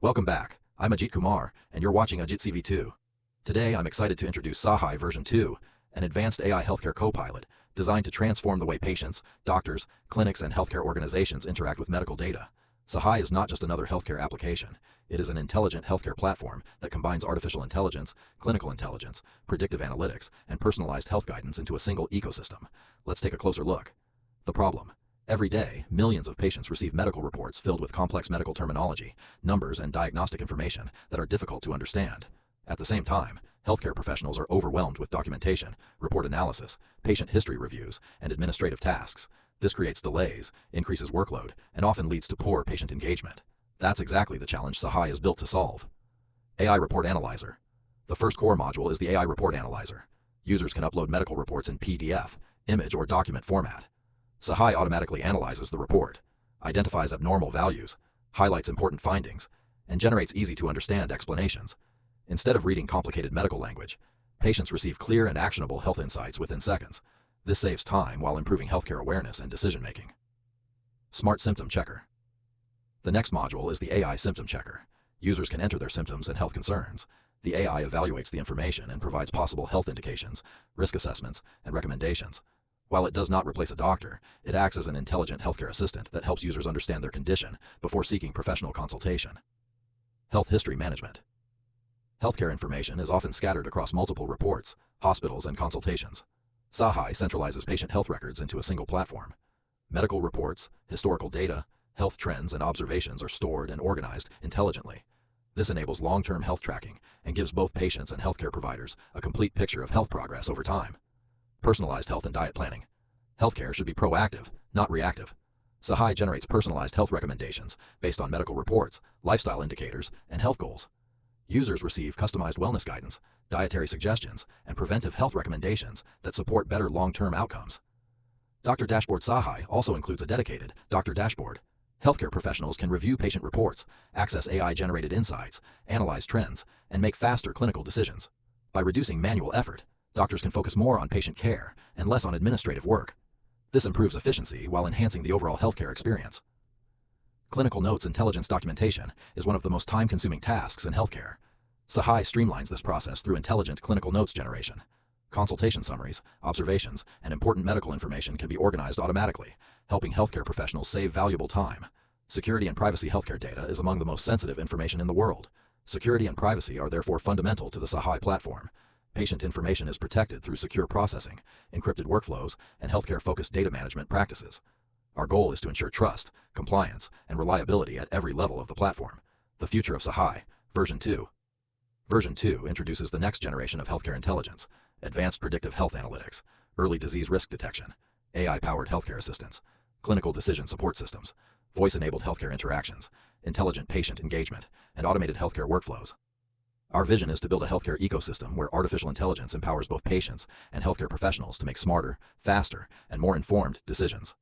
Welcome back. I'm Ajit Kumar, and you're watching Ajit CV2. Today, I'm excited to introduce Sahaay V2, an advanced AI healthcare copilot designed to transform the way patients, doctors, clinics, and healthcare organizations interact with medical data. Sahaay is not just another healthcare application. It is an intelligent healthcare platform that combines artificial intelligence, clinical intelligence, predictive analytics, and personalized health guidance into a single ecosystem. Let's take a closer look. The problem. Every day, millions of patients receive medical reports filled with complex medical terminology, numbers, and diagnostic information that are difficult to understand. At the same time, healthcare professionals are overwhelmed with documentation, report analysis, patient history reviews, and administrative tasks. This creates delays, increases workload, and often leads to poor patient engagement. That's exactly the challenge Sahaay is built to solve. AI Report Analyzer. The first core module is the AI Report Analyzer. Users can upload medical reports in PDF, image, or document format. Sahaay automatically analyzes the report, identifies abnormal values, highlights important findings, and generates easy-to-understand explanations. Instead of reading complicated medical language, patients receive clear and actionable health insights within seconds. This saves time while improving healthcare awareness and decision-making. Smart Symptom Checker. The next module is the AI Symptom Checker. Users can enter their symptoms and health concerns. The AI evaluates the information and provides possible health indications, risk assessments, and recommendations. While it does not replace a doctor, it acts as an intelligent healthcare assistant that helps users understand their condition before seeking professional consultation. Health History Management. Healthcare information is often scattered across multiple reports, hospitals, and consultations. Sahaay centralizes patient health records into a single platform. Medical reports, historical data, health trends, and observations are stored and organized intelligently. This enables long-term health tracking and gives both patients and healthcare providers a complete picture of health progress over time. Personalized health and diet planning. Healthcare should be proactive, not reactive. Sahaay generates personalized health recommendations based on medical reports, lifestyle indicators, and health goals. Users receive customized wellness guidance, dietary suggestions, and preventive health recommendations that support better long-term outcomes. Doctor Dashboard. Sahaay also includes a dedicated Doctor Dashboard. Healthcare professionals can review patient reports, access AI-generated insights, analyze trends, and make faster clinical decisions. By reducing manual effort, doctors can focus more on patient care and less on administrative work. This improves efficiency while enhancing the overall healthcare experience. Clinical notes intelligence documentation is one of the most time-consuming tasks in healthcare. Sahaay streamlines this process through intelligent clinical notes generation. Consultation summaries, observations, and important medical information can be organized automatically, helping healthcare professionals save valuable time. Security and privacy. Healthcare data is among the most sensitive information in the world. Security and privacy are therefore fundamental to the Sahaay platform. Patient information is protected through secure processing, encrypted workflows, and healthcare-focused data management practices. Our goal is to ensure trust, compliance, and reliability at every level of the platform. The future of Sahaay, version 2. Version 2 introduces the next generation of healthcare intelligence, advanced predictive health analytics, early disease risk detection, AI-powered healthcare assistance, clinical decision support systems, voice-enabled healthcare interactions, intelligent patient engagement, and automated healthcare workflows. Our vision is to build a healthcare ecosystem where artificial intelligence empowers both patients and healthcare professionals to make smarter, faster, and more informed decisions.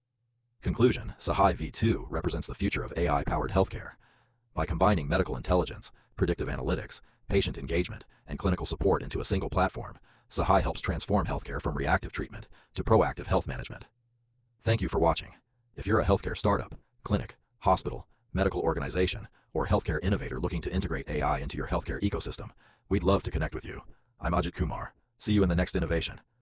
Conclusion. Sahaay V2 represents the future of AI-powered healthcare. By combining medical intelligence, predictive analytics, patient engagement, and clinical support into a single platform, Sahaay helps transform healthcare from reactive treatment to proactive health management. Thank you for watching. If you're a healthcare startup, clinic, hospital, medical organization, or healthcare innovator looking to integrate AI into your healthcare ecosystem, we'd love to connect with you. I'm Ajit Kumar. See you in the next innovation.